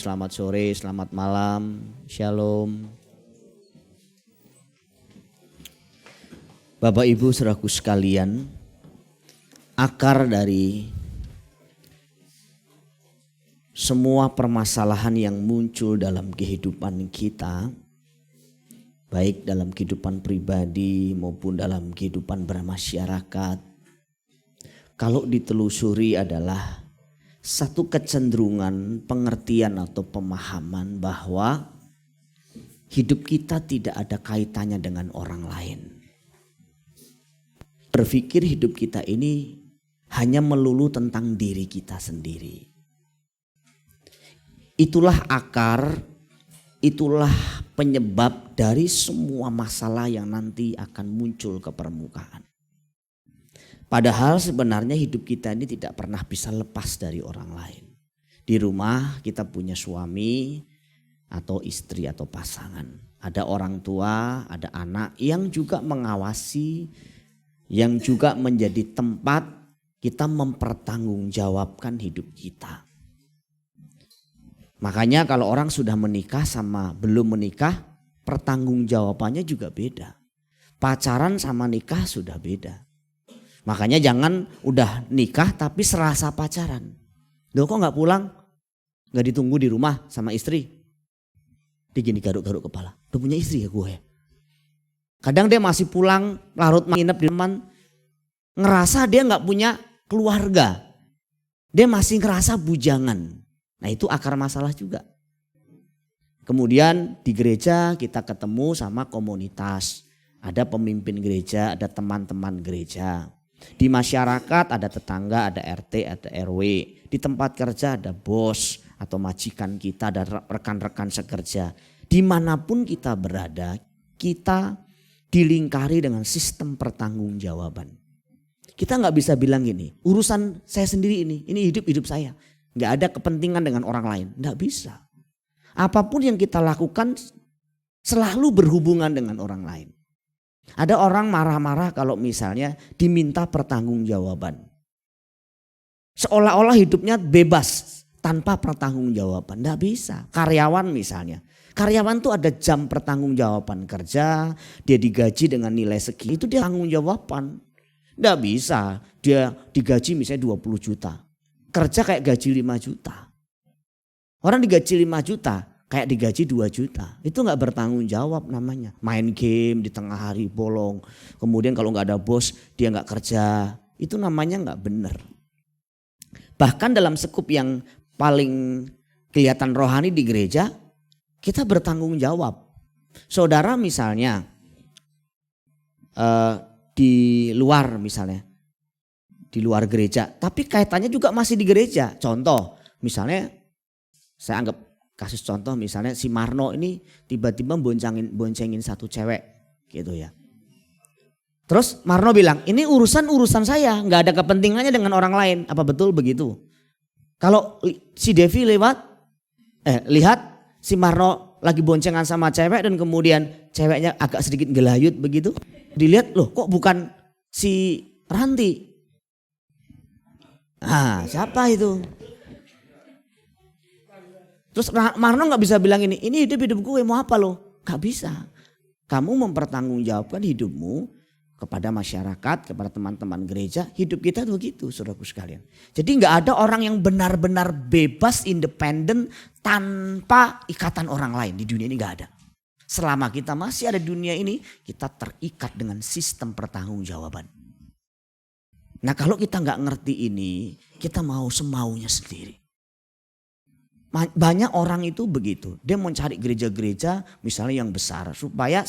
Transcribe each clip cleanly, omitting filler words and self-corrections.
selamat sore, selamat malam, shalom. Bapak Ibu saudaraku sekalian, akar dari semua permasalahan yang muncul dalam kehidupan kita, baik dalam kehidupan pribadi maupun dalam kehidupan bermasyarakat, kalau ditelusuri adalah satu kecenderungan, pengertian atau pemahaman bahwa hidup kita tidak ada kaitannya dengan orang lain. Berpikir hidup kita ini hanya melulu tentang diri kita sendiri. Itulah akar, itulah penyebab dari semua masalah yang nanti akan muncul ke permukaan. Padahal sebenarnya hidup kita ini tidak pernah bisa lepas dari orang lain. Di rumah kita punya suami atau istri atau pasangan. Ada orang tua, ada anak yang juga mengawasi, yang juga menjadi tempat kita mempertanggungjawabkan hidup kita. Makanya kalau orang sudah menikah sama belum menikah, pertanggungjawabannya juga beda. Pacaran sama nikah sudah beda. Makanya jangan udah nikah tapi serasa pacaran. Loh kok gak pulang? Gak ditunggu di rumah sama istri? Dia gini garuk-garuk kepala. Udah punya istri ya gue. Kadang dia masih pulang larut nginep di teman. Ngerasa dia gak punya keluarga. Dia masih ngerasa bujangan. Nah itu akar masalah juga. Kemudian di gereja kita ketemu sama komunitas. Ada pemimpin gereja, ada teman-teman gereja. Di masyarakat ada tetangga, ada RT, ada RW. Di tempat kerja ada bos atau majikan kita, ada rekan-rekan sekerja. Dimanapun kita berada, kita dilingkari dengan sistem pertanggungjawaban. Kita gak bisa bilang gini, urusan saya sendiri ini hidup saya. Gak ada kepentingan dengan orang lain, gak bisa. Apapun yang kita lakukan selalu berhubungan dengan orang lain. Ada orang marah-marah kalau misalnya diminta pertanggungjawaban. Seolah-olah hidupnya bebas tanpa pertanggungjawaban. Tidak bisa. Karyawan misalnya. Karyawan tuh ada jam pertanggungjawaban kerja. Dia digaji dengan nilai sekian. Itu dia tanggung-jawaban. Tidak bisa. Dia digaji misalnya 20 juta. Kerja kayak gaji 5 juta. Orang digaji 5 juta. Kayak digaji 2 juta. Itu gak bertanggung jawab namanya. Main game di tengah hari bolong. Kemudian kalau gak ada bos dia gak kerja. Itu namanya gak benar. Bahkan dalam sekup yang paling kelihatan rohani di gereja. Kita bertanggung jawab. Saudara misalnya di luar misalnya. Di luar gereja. Tapi kaitannya juga masih di gereja. Contoh misalnya saya anggap kasus contoh misalnya si Marno ini tiba-tiba boncengin satu cewek gitu ya. Terus Marno bilang ini urusan saya, nggak ada kepentingannya dengan orang lain. Apa betul begitu? Kalau si Devi lihat si Marno lagi boncengan sama cewek dan kemudian ceweknya agak sedikit gelayut begitu. Dilihat loh kok bukan si Ranti. Ah siapa itu? Terus Marno gak bisa bilang ini hidup gue mau apa lo? Gak bisa. Kamu mempertanggungjawabkan hidupmu kepada masyarakat, kepada teman-teman gereja. Hidup kita begitu saudaraku sekalian. Jadi gak ada orang yang benar-benar bebas, independen tanpa ikatan orang lain. Di dunia ini gak ada. Selama kita masih ada di dunia ini, kita terikat dengan sistem pertanggungjawaban. Nah kalau kita gak ngerti ini, kita mau semaunya sendiri. Banyak orang itu begitu. Dia mau cari gereja-gereja misalnya yang besar. Supaya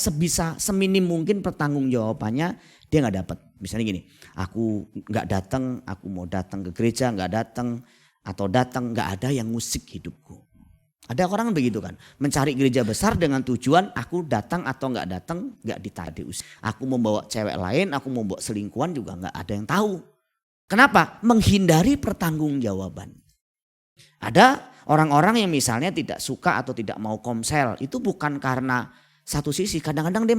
seminim mungkin pertanggungjawabannya dia gak dapat. Misalnya gini, aku gak datang, aku mau datang ke gereja gak datang. Atau datang gak ada yang ngusik hidupku. Ada orang begitu kan. Mencari gereja besar dengan tujuan aku datang atau gak datang gak ditadi usik. Aku mau bawa cewek lain, aku mau bawa selingkuhan juga gak ada yang tahu. Kenapa? Menghindari pertanggungjawaban. Ada orang-orang yang misalnya tidak suka atau tidak mau komsel. Itu bukan karena satu sisi. Kadang-kadang dia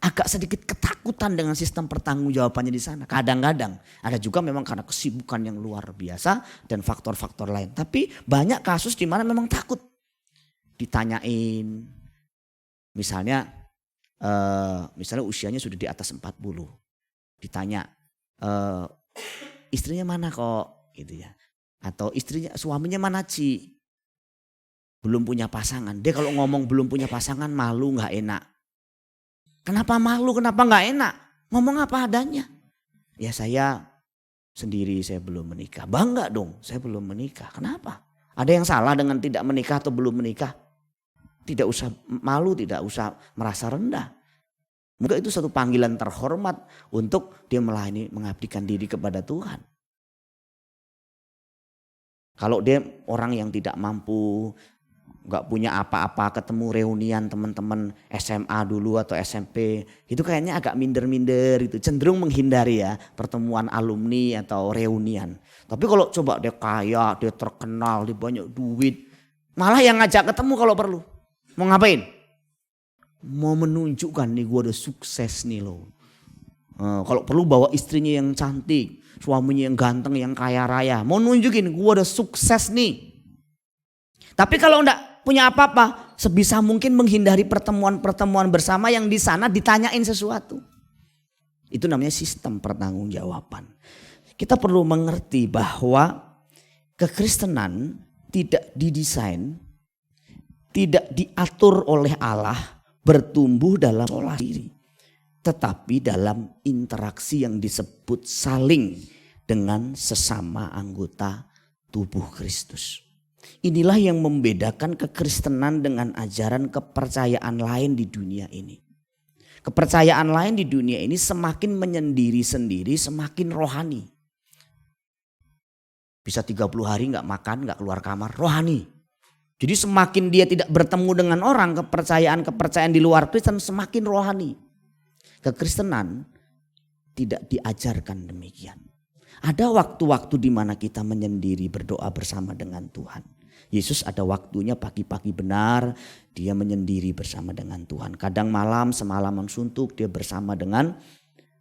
agak sedikit ketakutan dengan sistem pertanggungjawabannya di sana. Kadang-kadang ada juga memang karena kesibukan yang luar biasa dan faktor-faktor lain. Tapi banyak kasus di mana memang takut. ditanyain. Misalnya usianya sudah di atas 40. Ditanya, istrinya mana kok gitu ya. Atau suaminya mana Ci? Belum punya pasangan. Dia kalau ngomong belum punya pasangan malu, gak enak. Kenapa malu, kenapa gak enak? Ngomong apa adanya. Ya saya sendiri, saya belum menikah. Bangga dong, saya belum menikah. Kenapa? Ada yang salah dengan tidak menikah atau belum menikah? Tidak usah malu, tidak usah merasa rendah. Mungkin itu satu panggilan terhormat untuk dia melayani, mengabdikan diri kepada Tuhan. Kalau dia orang yang tidak mampu, gak punya apa-apa, ketemu reunian teman-teman SMA dulu atau SMP, itu kayaknya agak minder-minder, itu cenderung menghindari ya pertemuan alumni atau reunian. Tapi kalau coba dia kaya, dia terkenal, dia banyak duit, malah yang ngajak ketemu kalau perlu. Mau ngapain? Mau menunjukkan nih gue udah sukses nih loh. Kalau perlu bawa istrinya yang cantik, suaminya yang ganteng, yang kaya raya. Mau nunjukin gue udah sukses nih. Tapi kalau enggak punya apa-apa, sebisa mungkin menghindari pertemuan-pertemuan bersama yang di sana ditanyain sesuatu. Itu namanya sistem pertanggungjawaban. Kita perlu mengerti bahwa kekristenan tidak didesain, tidak diatur oleh Allah bertumbuh dalam olah diri. Tetapi dalam interaksi yang disebut saling dengan sesama anggota tubuh Kristus. Inilah yang membedakan kekristenan dengan ajaran kepercayaan lain di dunia ini. Kepercayaan lain di dunia ini semakin menyendiri sendiri, semakin rohani. Bisa 30 hari gak makan, gak keluar kamar, rohani. Jadi semakin dia tidak bertemu dengan orang, kepercayaan di luar Kristen semakin rohani. Kekristenan tidak diajarkan demikian. Ada waktu-waktu di mana kita menyendiri berdoa bersama dengan Tuhan. Yesus ada waktunya pagi-pagi benar dia menyendiri bersama dengan Tuhan. Kadang malam semalaman suntuk dia bersama dengan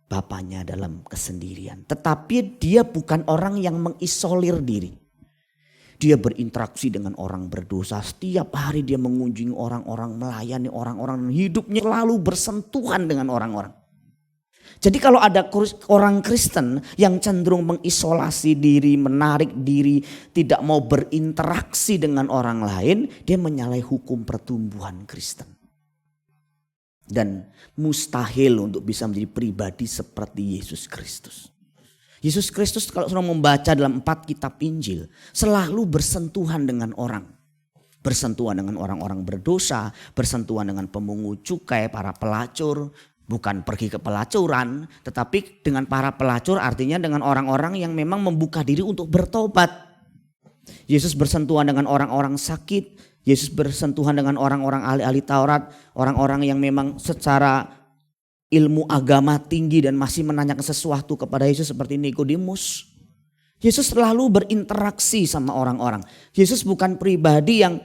Bapaknya dalam kesendirian. Tetapi dia bukan orang yang mengisolir diri. Dia berinteraksi dengan orang berdosa. Setiap hari dia mengunjungi orang-orang, melayani orang-orang. Hidupnya selalu bersentuhan dengan orang-orang. Jadi kalau ada orang Kristen yang cenderung mengisolasi diri, menarik diri, tidak mau berinteraksi dengan orang lain, dia menyalahi hukum pertumbuhan Kristen. Dan mustahil untuk bisa menjadi pribadi seperti Yesus Kristus. Yesus Kristus kalau sudah membaca dalam 4 kitab Injil selalu bersentuhan dengan orang. Bersentuhan dengan orang-orang berdosa, bersentuhan dengan pemungut cukai, para pelacur. Bukan pergi ke pelacuran, tetapi dengan para pelacur artinya dengan orang-orang yang memang membuka diri untuk bertobat. Yesus bersentuhan dengan orang-orang sakit. Yesus bersentuhan dengan orang-orang ahli-ahli Taurat. Orang-orang yang memang secara ilmu agama tinggi dan masih menanyakan sesuatu kepada Yesus seperti Nikodemus. Yesus selalu berinteraksi sama orang-orang. Yesus bukan pribadi yang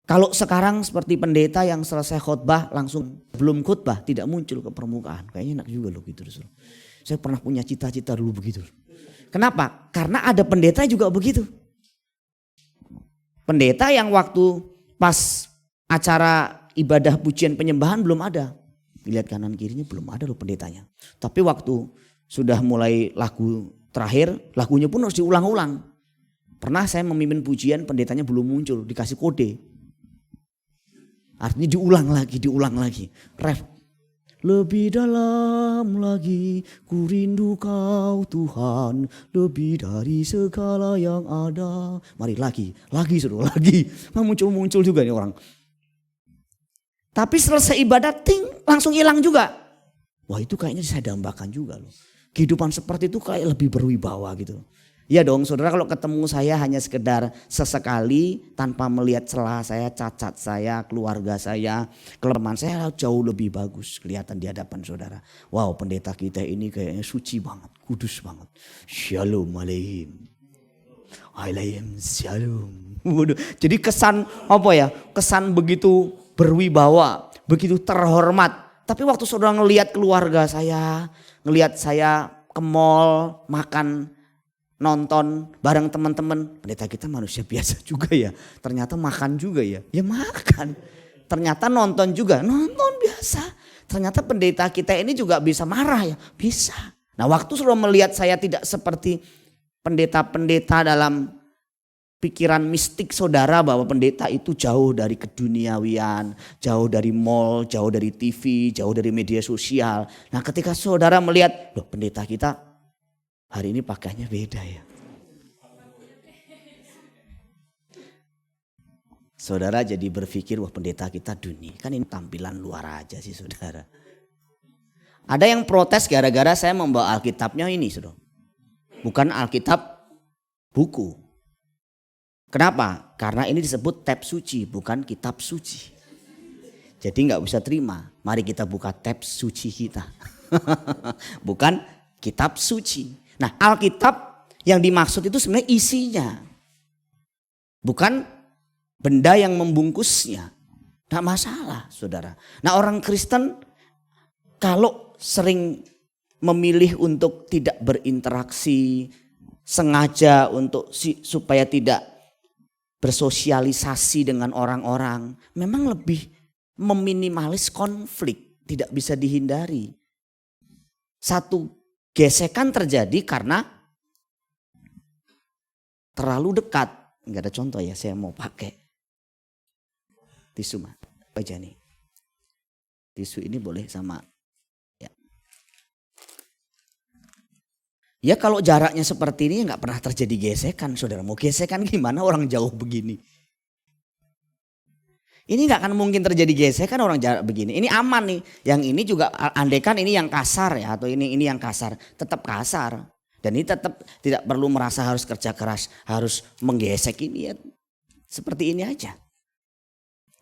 kalau sekarang seperti pendeta yang selesai khotbah langsung belum khotbah tidak muncul ke permukaan. Kayaknya enak juga loh gitu. Saya pernah punya cita-cita dulu begitu. Kenapa? Karena ada pendeta juga begitu. Pendeta yang waktu pas acara ibadah pujian penyembahan belum ada. Lihat kanan kirinya belum ada loh pendetanya. Tapi waktu sudah mulai lagu terakhir, lagunya pun harus diulang-ulang. Pernah saya memimpin pujian, pendetanya belum muncul, dikasih kode. Artinya diulang lagi. Ref. Lebih dalam lagi ku rindu kau Tuhan, lebih dari segala yang ada. Mari lagi suruh lagi. Muncul juga nih orang. Tapi selesai ibadat langsung hilang juga. Wah itu kayaknya saya dambakan juga loh. Kehidupan seperti itu kayak lebih berwibawa gitu. Ya dong saudara, kalau ketemu saya hanya sekedar sesekali tanpa melihat celah saya, cacat saya, keluarga saya, kelemahan saya jauh lebih bagus kelihatan di hadapan saudara. Wow pendeta kita ini kayaknya suci banget, kudus banget. Shalom alaihim. Alaihim shalom. Jadi kesan kesan begitu berwibawa, begitu terhormat. Tapi waktu saudara ngelihat keluarga saya, ngelihat saya ke mall makan nonton bareng teman-teman. Pendeta kita manusia biasa juga ya. Ternyata makan juga ya. Ya makan. Ternyata nonton juga. Nonton biasa. Ternyata pendeta kita ini juga bisa marah ya. Bisa. Nah waktu sudah melihat saya tidak seperti pendeta-pendeta dalam pikiran mistik saudara bahwa pendeta itu jauh dari keduniawian, jauh dari mall, jauh dari TV, jauh dari media sosial. Nah ketika saudara melihat, loh pendeta kita hari ini pakaiannya beda ya. Saudara jadi berpikir wah pendeta kita dunia. Kan ini tampilan luar aja sih saudara. Ada yang protes gara-gara saya membawa Alkitabnya ini saudara. Bukan Alkitab buku. Kenapa? Karena ini disebut tab suci bukan kitab suci. Jadi gak bisa terima. Mari kita buka tab suci kita. Bukan kitab suci. Nah Alkitab yang dimaksud itu sebenarnya isinya. Bukan benda yang membungkusnya. Tidak masalah saudara. Nah orang Kristen kalau sering memilih untuk tidak berinteraksi. Sengaja untuk supaya tidak bersosialisasi dengan orang-orang. Memang lebih meminimalis konflik. Tidak bisa dihindari. Satu gesekan terjadi karena terlalu dekat. Enggak ada contoh ya, saya mau pakai tisu mah. Aja nih. Tisu ini boleh sama ya. Ya kalau jaraknya seperti ini enggak pernah terjadi gesekan, saudara. Mau gesekan gimana orang jauh begini? Ini nggak akan mungkin terjadi gesekan orang jarak begini. Ini aman nih. Yang ini juga andekan ini yang kasar ya atau ini yang kasar, tetap kasar. Dan ini tetap tidak perlu merasa harus kerja keras, harus menggesek ini ya. Seperti ini aja.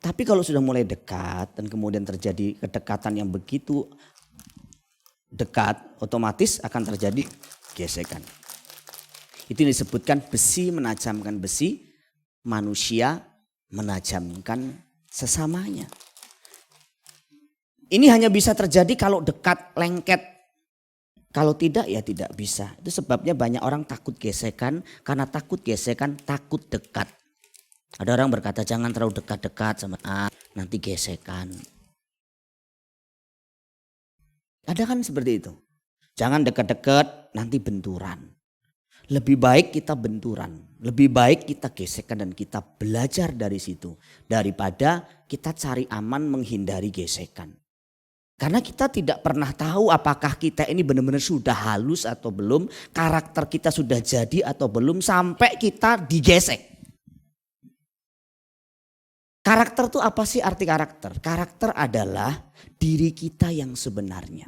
Tapi kalau sudah mulai dekat dan kemudian terjadi kedekatan yang begitu dekat, otomatis akan terjadi gesekan. Itu disebutkan besi menajamkan besi, manusia menajamkan sesamanya. Ini hanya bisa terjadi kalau dekat, lengket. Kalau tidak ya tidak bisa. Itu sebabnya banyak orang takut gesekan. Karena takut gesekan, takut dekat. Ada orang berkata jangan terlalu dekat-dekat sama nanti gesekan. Ada kan seperti itu. Jangan dekat-dekat nanti benturan. Lebih baik kita benturan, lebih baik kita gesekan dan kita belajar dari situ. Daripada kita cari aman menghindari gesekan. Karena kita tidak pernah tahu apakah kita ini benar-benar sudah halus atau belum. Karakter kita sudah jadi atau belum sampai kita digesek. Karakter itu apa sih arti karakter? Karakter adalah diri kita yang sebenarnya.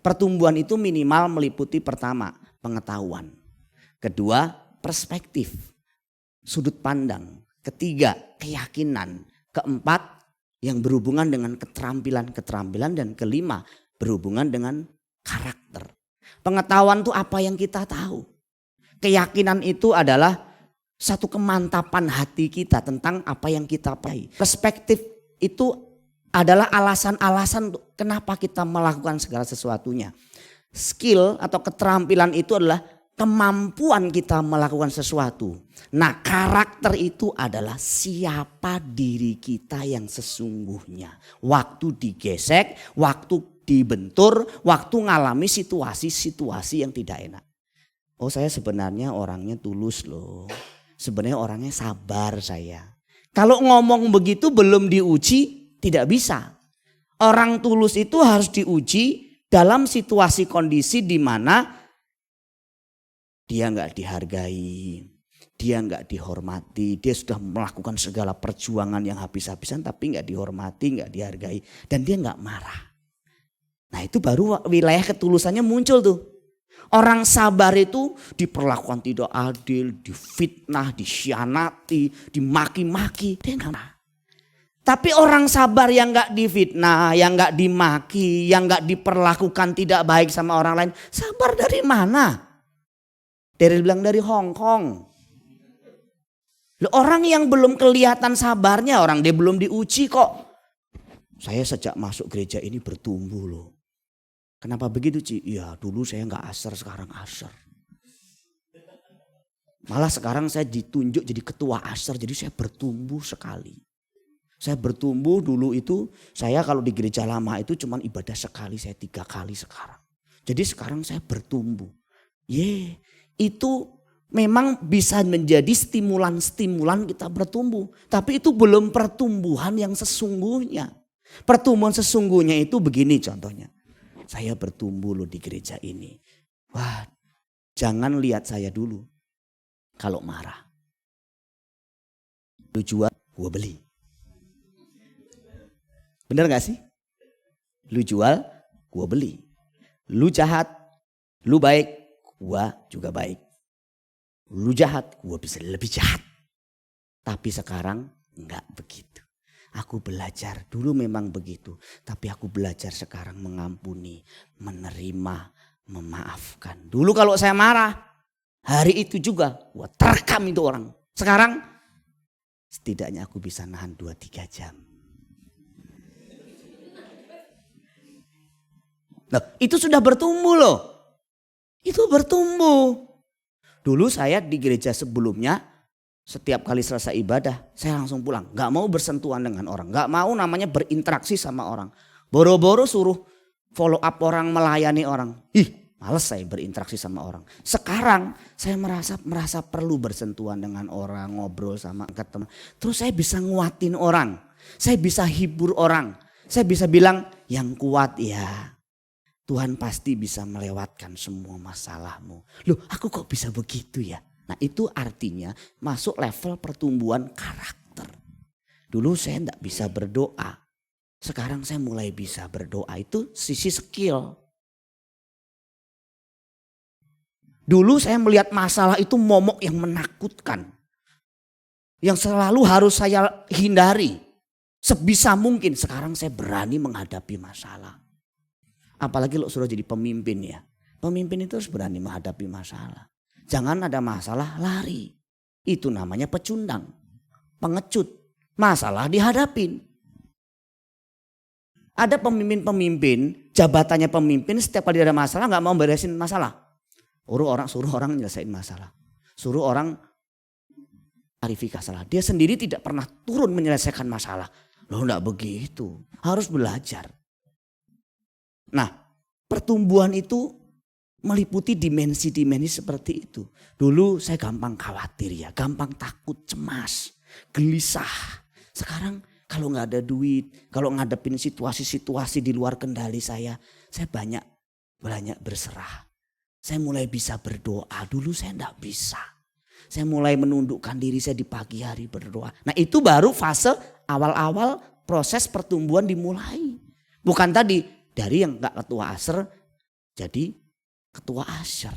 Pertumbuhan itu minimal meliputi pertama pengetahuan. Kedua, perspektif, sudut pandang. Ketiga, keyakinan. Keempat, yang berhubungan dengan keterampilan-keterampilan. Dan kelima, berhubungan dengan karakter. Pengetahuan itu apa yang kita tahu. Keyakinan itu adalah satu kemantapan hati kita tentang apa yang kita pakai. Perspektif itu adalah alasan-alasan kenapa kita melakukan segala sesuatunya. Skill atau keterampilan itu adalah kemampuan kita melakukan sesuatu. Nah karakter itu adalah siapa diri kita yang sesungguhnya. Waktu digesek, waktu dibentur, waktu ngalami situasi-situasi yang tidak enak. Oh saya sebenarnya orangnya tulus loh. Sebenarnya orangnya sabar saya. Kalau ngomong begitu belum diuji tidak bisa. Orang tulus itu harus diuji dalam situasi kondisi di mana dia nggak dihargai, dia nggak dihormati, dia sudah melakukan segala perjuangan yang habis-habisan tapi nggak dihormati, nggak dihargai, dan dia nggak marah. Nah itu baru wilayah ketulusannya muncul tuh. Orang sabar itu diperlakukan tidak adil, difitnah, dikhianati, dimaki-maki, dia nggak marah. Tapi orang sabar yang nggak difitnah, yang nggak dimaki, yang nggak diperlakukan tidak baik sama orang lain, sabar dari mana? Bilang dari Hong Kong. Orang yang belum kelihatan sabarnya, orang dia belum diuji kok. Saya sejak masuk gereja ini bertumbuh loh. Kenapa begitu Ci? Ya dulu saya gak asar, sekarang asar. Malah sekarang saya ditunjuk jadi ketua Asr, jadi saya bertumbuh sekali. Saya bertumbuh dulu itu, saya kalau di gereja lama itu cuman ibadah sekali, saya 3 kali sekarang. Jadi sekarang saya bertumbuh. Itu memang bisa menjadi stimulan-stimulan kita bertumbuh. Tapi itu belum pertumbuhan yang sesungguhnya. Pertumbuhan sesungguhnya itu begini contohnya. Saya bertumbuh loh di gereja ini. Wah, jangan lihat saya dulu kalau marah. Lu jual, gue beli. Bener gak sih? Lu jual, gue beli. Lu jahat, lu baik, gue juga baik. Lu jahat, gue bisa lebih jahat. Tapi sekarang enggak begitu. Aku belajar, dulu memang begitu. Tapi aku belajar sekarang mengampuni, menerima, memaafkan. Dulu kalau saya marah, hari itu juga gue terekam itu orang. Sekarang setidaknya aku bisa nahan 2-3 jam. Nah, itu sudah bertumbuh loh. Itu bertumbuh. Dulu saya di gereja sebelumnya, setiap kali selesai ibadah, saya langsung pulang. Gak mau bersentuhan dengan orang. Gak mau namanya berinteraksi sama orang. Boro-boro suruh follow up orang, melayani orang. Males saya berinteraksi sama orang. Sekarang saya merasa perlu bersentuhan dengan orang, ngobrol sama teman. Terus saya bisa nguatin orang. Saya bisa hibur orang. Saya bisa bilang yang kuat ya. Tuhan pasti bisa melewatkan semua masalahmu. Loh, aku kok bisa begitu ya? Nah, itu artinya masuk level pertumbuhan karakter. Dulu saya enggak bisa berdoa. Sekarang saya mulai bisa berdoa. Itu sisi skill. Dulu saya melihat masalah itu momok yang menakutkan. Yang selalu harus saya hindari. Sebisa mungkin sekarang saya berani menghadapi masalah. Apalagi lo sudah jadi pemimpin ya. Pemimpin itu harus berani menghadapi masalah. Jangan ada masalah lari. Itu namanya pecundang. Pengecut. Masalah dihadapin. Ada pemimpin-pemimpin, jabatannya pemimpin, setiap kali ada masalah gak mau beresin masalah. Suruh orang nyelesain masalah. Suruh orang klarifikasi salah. Dia sendiri tidak pernah turun menyelesaikan masalah. Loh enggak begitu. Harus belajar. Nah, pertumbuhan itu meliputi dimensi-dimensi seperti itu. Dulu saya gampang khawatir ya, gampang takut, cemas, gelisah. Sekarang kalau nggak ada duit, kalau ngadepin situasi-situasi di luar kendali saya banyak berserah. Saya mulai bisa berdoa, dulu saya enggak bisa. Saya mulai menundukkan diri saya di pagi hari berdoa. Nah, itu baru fase awal-awal proses pertumbuhan dimulai. Bukan tadi dari yang enggak ketua Asr jadi ketua Asr.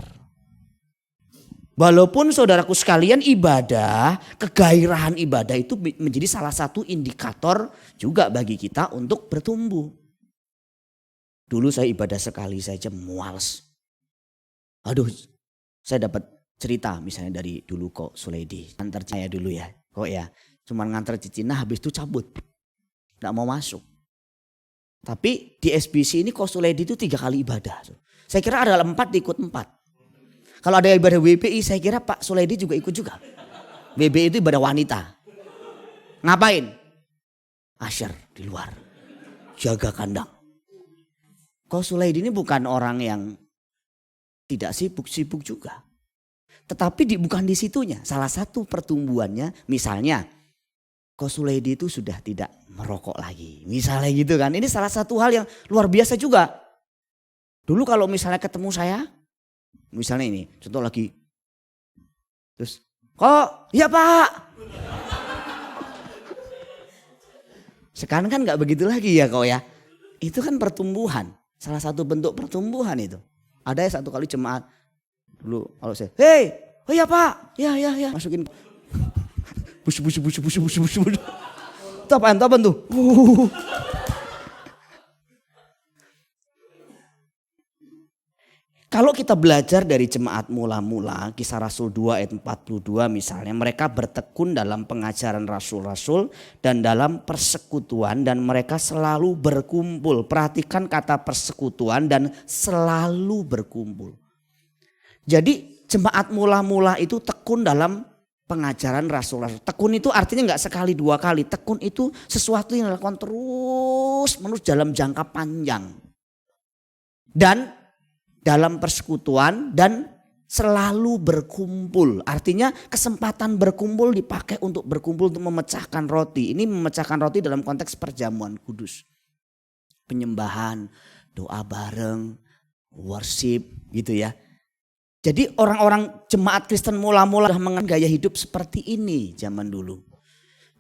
Walaupun saudaraku sekalian ibadah, kegairahan ibadah itu menjadi salah satu indikator juga bagi kita untuk bertumbuh. Dulu saya ibadah sekali saja muals. Aduh, saya dapat cerita misalnya dari dulu kok Suledi. Ngantar saya dulu ya, kok ya. Cuman ngantar Cicina habis itu cabut. Gak mau masuk. Tapi di SBC ini kok Suledi itu 3 kali ibadah. Saya kira ada 4 ikut 4. Kalau ada ibadah WPI saya kira Pak Suledi juga ikut juga. WPI itu ibadah wanita. Ngapain? Asyar di luar. Jaga kandang. Kok Suledi ini bukan orang yang tidak sibuk juga. Tetapi bukan di situnya. Salah satu pertumbuhannya misalnya Kok Suledi itu sudah tidak merokok lagi. Misalnya gitu kan. Ini salah satu hal yang luar biasa juga. Dulu kalau misalnya ketemu saya. Misalnya ini contoh lagi. Terus kok ya Pak. Sekarang kan gak begitu lagi ya kok ya. Itu kan pertumbuhan. Salah satu bentuk pertumbuhan itu. Ada ya satu kali jemaat. Dulu kalau saya, hei, oh ya Pak, ya, masukin. Busu. Itu apaan tuh? Kalau kita belajar dari jemaat mula-mula, Kisah Rasul 2 ayat 42 misalnya, mereka bertekun dalam pengajaran rasul-rasul dan dalam persekutuan dan mereka selalu berkumpul. Perhatikan kata persekutuan dan selalu berkumpul. Jadi Jemaat mula-mula itu tekun dalam pengajaran Rasul-Rasul. Tekun itu artinya nggak sekali dua kali. Tekun itu sesuatu yang dilakukan terus menerus dalam jangka panjang. Dan dalam persekutuan dan selalu berkumpul. Artinya kesempatan berkumpul dipakai untuk berkumpul untuk memecahkan roti. Ini memecahkan roti dalam konteks perjamuan kudus. Penyembahan, doa bareng, worship gitu ya. Jadi orang-orang jemaat Kristen mula-mula mengenal gaya hidup seperti ini zaman dulu.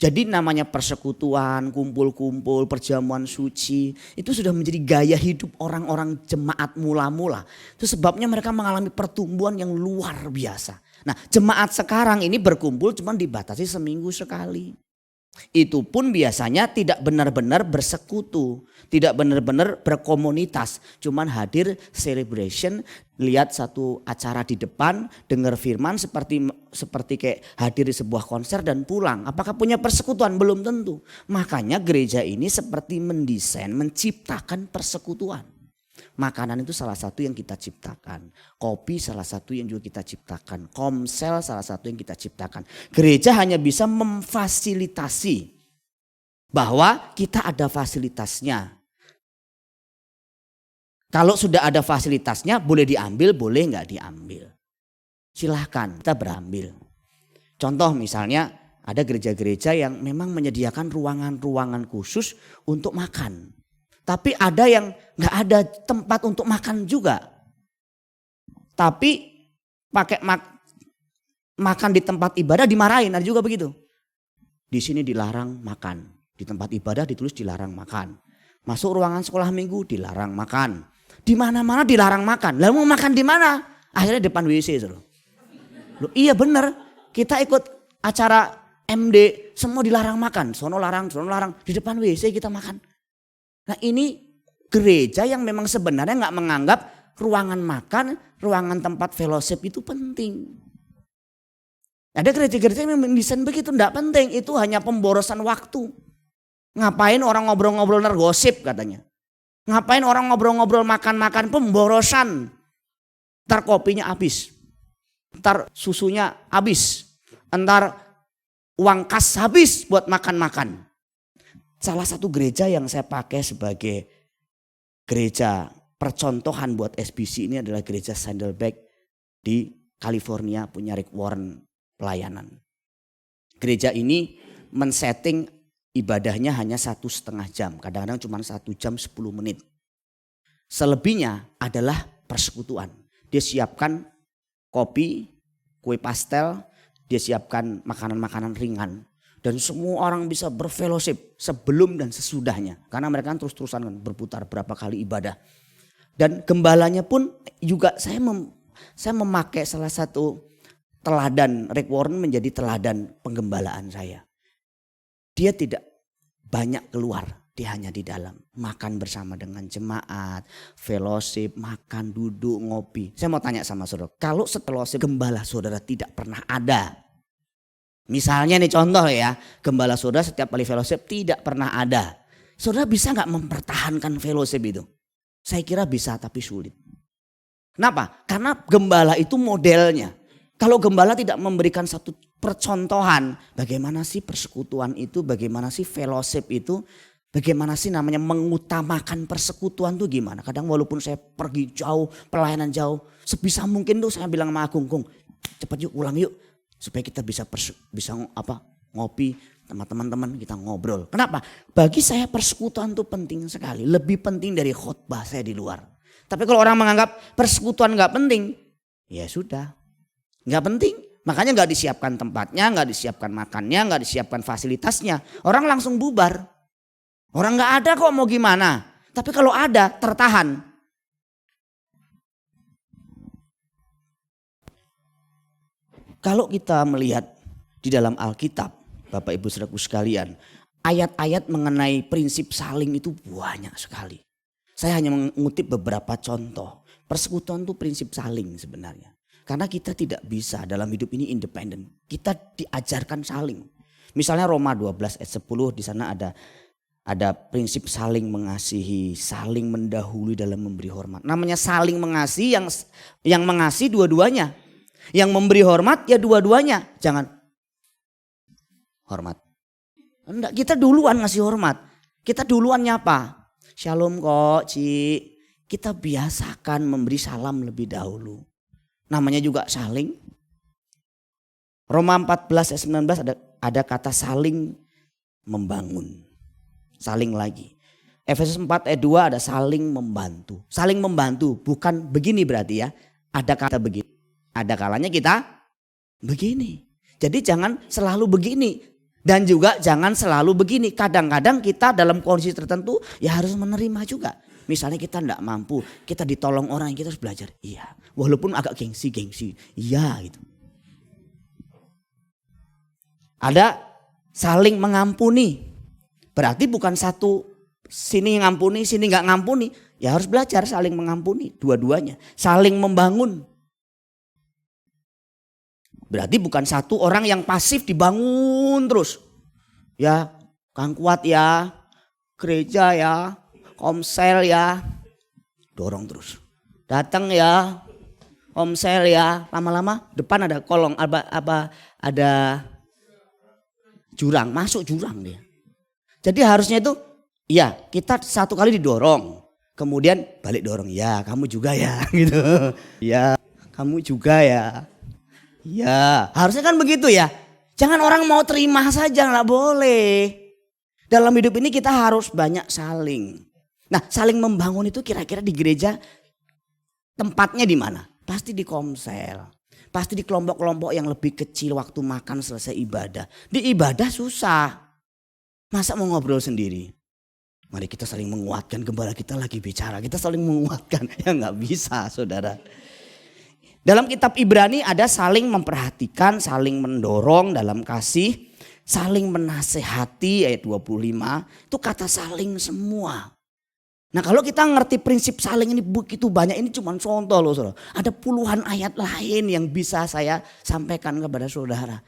Jadi namanya persekutuan, kumpul-kumpul, perjamuan suci. Itu sudah menjadi gaya hidup orang-orang jemaat mula-mula. Itu sebabnya mereka mengalami pertumbuhan yang luar biasa. Nah, jemaat sekarang ini berkumpul cuma dibatasi seminggu sekali. Itu pun biasanya tidak benar-benar bersekutu, tidak benar-benar berkomunitas, cuman hadir celebration, lihat satu acara di depan, dengar firman seperti kayak hadir di sebuah konser dan pulang. Apakah punya persekutuan? Belum tentu. Makanya gereja ini seperti mendesain, menciptakan persekutuan. Makanan itu salah satu yang kita ciptakan. Kopi salah satu yang juga kita ciptakan. Komsel salah satu yang kita ciptakan. Gereja hanya bisa memfasilitasi bahwa kita ada fasilitasnya. Kalau sudah ada fasilitasnya boleh diambil, boleh nggak diambil. Silahkan kita berambil. Contoh misalnya ada gereja-gereja yang memang menyediakan ruangan-ruangan khusus untuk makan. Tapi ada yang nggak ada tempat untuk makan juga. Tapi pakai makan di tempat ibadah dimarahin, ada juga begitu. Di sini dilarang makan, di tempat ibadah ditulis dilarang makan. Masuk ruangan sekolah minggu dilarang makan. Di mana-mana dilarang makan. Lalu mau makan di mana? Akhirnya depan WC. Loh, iya bener, kita ikut acara MD semua dilarang makan. Sono larang, di depan WC kita makan. Nah ini gereja yang memang sebenarnya nggak menganggap ruangan makan, ruangan tempat fellowship itu penting. Ada gereja-gereja yang mendesain begitu, enggak penting, itu hanya pemborosan waktu. Ngapain orang ngobrol-ngobrol nergosip katanya. Ngapain orang ngobrol-ngobrol makan-makan, pemborosan. Ntar kopinya habis, ntar susunya habis, ntar uang kas habis buat makan-makan. Salah satu gereja yang saya pakai sebagai gereja percontohan buat SBC ini adalah gereja Saddleback di California, punya Rick Warren pelayanan. Gereja ini men-setting ibadahnya hanya 1,5 jam, kadang-kadang cuma 1 jam 10 menit. Selebihnya adalah persekutuan. Dia siapkan kopi, kue pastel, dia siapkan makanan-makanan ringan. Dan semua orang bisa berfellowship sebelum dan sesudahnya. Karena mereka kan terus-terusan kan berputar berapa kali ibadah. Dan gembalanya pun juga saya memakai salah satu teladan. Rick Warren menjadi teladan penggembalaan saya. Dia tidak banyak keluar. Dia hanya di dalam. Makan bersama dengan jemaat, fellowship, makan, duduk, ngopi. Saya mau tanya sama saudara. Kalau setelah gembala saudara tidak pernah ada. Misalnya nih contoh ya, gembala saudara setiap kali fellowship tidak pernah ada. Saudara bisa gak mempertahankan fellowship itu? Saya kira bisa tapi sulit. Kenapa? Karena gembala itu modelnya. Kalau gembala tidak memberikan satu percontohan, bagaimana sih persekutuan itu, bagaimana sih fellowship itu, bagaimana sih namanya mengutamakan persekutuan itu gimana. Kadang walaupun saya pergi jauh, pelayanan jauh, sebisa mungkin tuh saya bilang sama Agung, cepat yuk ulang yuk. Supaya kita bisa ngopi sama teman-teman, kita ngobrol. Kenapa? Bagi saya persekutuan itu penting sekali. Lebih penting dari khotbah saya di luar. Tapi kalau orang menganggap persekutuan gak penting, ya sudah. Gak penting. Makanya gak disiapkan tempatnya, gak disiapkan makannya, gak disiapkan fasilitasnya. Orang langsung bubar. Orang gak ada kok mau gimana. Tapi kalau ada tertahan. Kalau kita melihat di dalam Alkitab, Bapak Ibu Saudaraku sekalian, ayat-ayat mengenai prinsip saling itu banyak sekali. Saya hanya mengutip beberapa contoh. Persekutuan itu prinsip saling sebenarnya. Karena kita tidak bisa dalam hidup ini independen. Kita diajarkan saling. Misalnya Roma 12 ayat 10 di sana ada prinsip saling mengasihi, saling mendahului dalam memberi hormat. Namanya saling mengasihi yang mengasihi dua-duanya. Yang memberi hormat ya dua-duanya. Jangan hormat. Enggak, kita duluan ngasih hormat. Kita duluan nyapa. Shalom kok, Ci. Kita biasakan memberi salam lebih dahulu. Namanya juga saling. Roma 14 ayat 19 ada kata saling membangun. Saling lagi. Efesus 4 ayat 2 ada saling membantu. Saling membantu bukan begini berarti ya. Ada kata begini. Ada kalanya kita begini. Jadi jangan selalu begini. Dan juga jangan selalu begini. Kadang-kadang kita dalam kondisi tertentu ya harus menerima juga. Misalnya kita tidak mampu. Kita ditolong orang yang kita harus belajar. Iya. Walaupun agak gengsi. Iya gitu. Ada saling mengampuni. Berarti bukan satu sini ngampuni, sini nggak ngampuni. Ya harus belajar saling mengampuni, dua-duanya. Saling membangun. Berarti bukan satu orang yang pasif dibangun terus. Ya, Kang Kuat ya, gereja ya, komsel ya, dorong terus. Datang ya, komsel ya, lama-lama depan ada kolong, ada jurang, masuk jurang dia. Jadi harusnya itu ya kita satu kali didorong. Kemudian balik dorong. Ya kamu juga ya gitu. Ya kamu juga ya. Ya harusnya kan begitu ya. Jangan orang mau terima saja, nggak boleh. Dalam hidup ini kita harus banyak saling. Nah saling membangun itu kira-kira di gereja tempatnya di mana? Pasti di komsel. Pasti di kelompok-kelompok yang lebih kecil waktu makan selesai ibadah. Di ibadah susah. Masa mau ngobrol sendiri? Mari kita saling menguatkan, gembala kita lagi bicara. Kita saling menguatkan. Ya nggak bisa saudara. Dalam kitab Ibrani ada saling memperhatikan, saling mendorong dalam kasih. Saling menasehati ayat 25. Itu kata saling semua. Nah kalau kita ngerti prinsip saling ini begitu banyak, ini cuma contoh loh saudara. Ada puluhan ayat lain yang bisa saya sampaikan kepada saudara.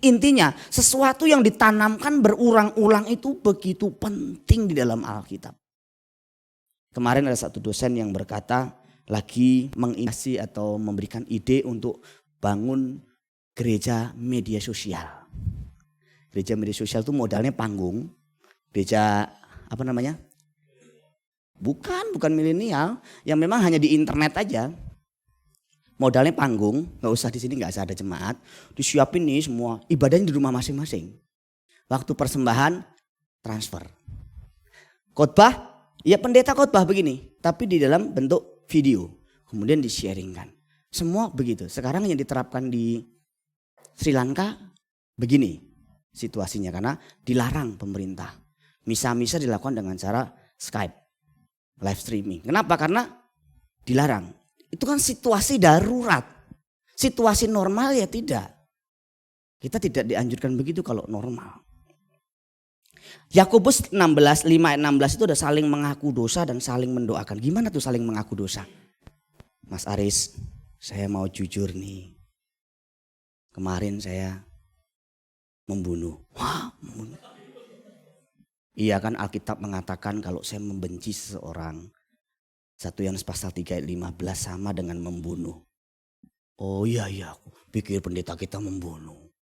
Intinya sesuatu yang ditanamkan berulang-ulang itu begitu penting di dalam Alkitab. Kemarin ada satu dosen yang berkata lagi menginisiasi atau memberikan ide untuk bangun gereja media sosial. Gereja media sosial itu modalnya panggung. Gereja apa namanya? Bukan milenial, yang memang hanya di internet aja. Modalnya panggung, nggak usah di sini, nggak usah ada jemaat. Disiapin nih semua, ibadahnya di rumah masing-masing. Waktu persembahan transfer. Khotbah, ya pendeta khotbah begini, tapi di dalam bentuk video, kemudian di-sharingkan. Semua begitu. Sekarang yang diterapkan di Sri Lanka begini situasinya karena dilarang pemerintah. Misa-misa dilakukan dengan cara Skype. Live streaming. Kenapa? Karena dilarang. Itu kan situasi darurat. Situasi normal ya tidak. Kita tidak dianjurkan begitu kalau normal. Yakobus 16, 5 ayat 16 itu ada saling mengaku dosa dan saling mendoakan. Gimana tuh saling mengaku dosa? Mas Aris, saya mau jujur nih. Kemarin saya membunuh. Wah, membunuh. Iya kan Alkitab mengatakan kalau saya membenci seseorang. 1 Yohanes pasal 3 ayat 15 sama dengan membunuh. Oh iya aku pikir pendeta kita membunuh.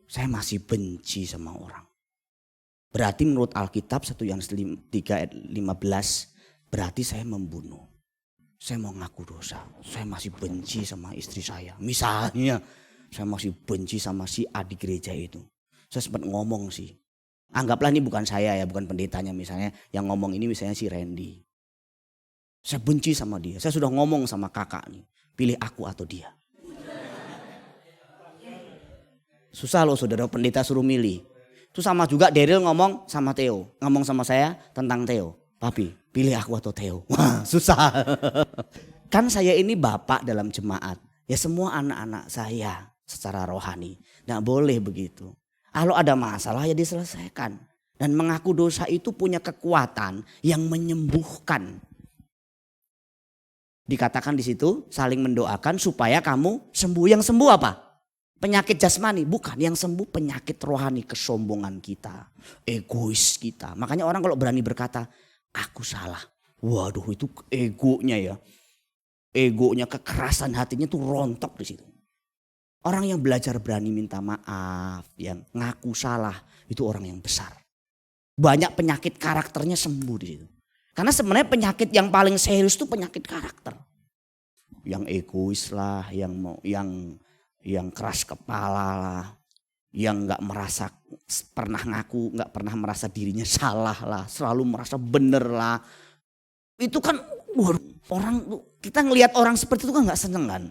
Saya masih benci sama orang. Berarti menurut Alkitab 1 Yohanes 3 ayat 15 berarti saya membunuh. Saya mau ngaku dosa. Saya masih benci sama istri saya. Misalnya saya masih benci sama si adik gereja itu. Saya sempat ngomong sih. Anggaplah ini bukan saya ya, bukan pendetanya misalnya. Yang ngomong ini misalnya si Randy. Saya benci sama dia. Saya sudah ngomong sama kakak nih. Pilih aku atau dia. Susah loh saudara, pendeta suruh milih. Itu sama juga Daryl ngomong sama Theo. Ngomong sama saya tentang Theo. Papi, pilih aku atau Theo. Wah susah. Kan saya ini bapak dalam jemaat. Ya semua anak-anak saya secara rohani. Nggak boleh begitu. Kalau ada masalah ya diselesaikan. Dan mengaku dosa itu punya kekuatan yang menyembuhkan. Dikatakan di situ saling mendoakan supaya kamu sembuh. Yang sembuh apa? Penyakit jasmani. Bukan, yang sembuh penyakit rohani, kesombongan kita. Egois kita. Makanya orang kalau berani berkata, aku salah. Waduh itu egonya ya. Egonya, kekerasan hatinya tuh rontok di situ. Orang yang belajar berani minta maaf, yang ngaku salah, itu orang yang besar. Banyak penyakit karakternya sembuh di situ. Karena sebenarnya penyakit yang paling serius itu penyakit karakter. Yang egois lah, yang keras kepala lah, yang nggak merasa pernah ngaku, nggak pernah merasa dirinya salah lah, selalu merasa bener lah. Itu kan orang, kita ngelihat orang seperti itu kan nggak seneng kan.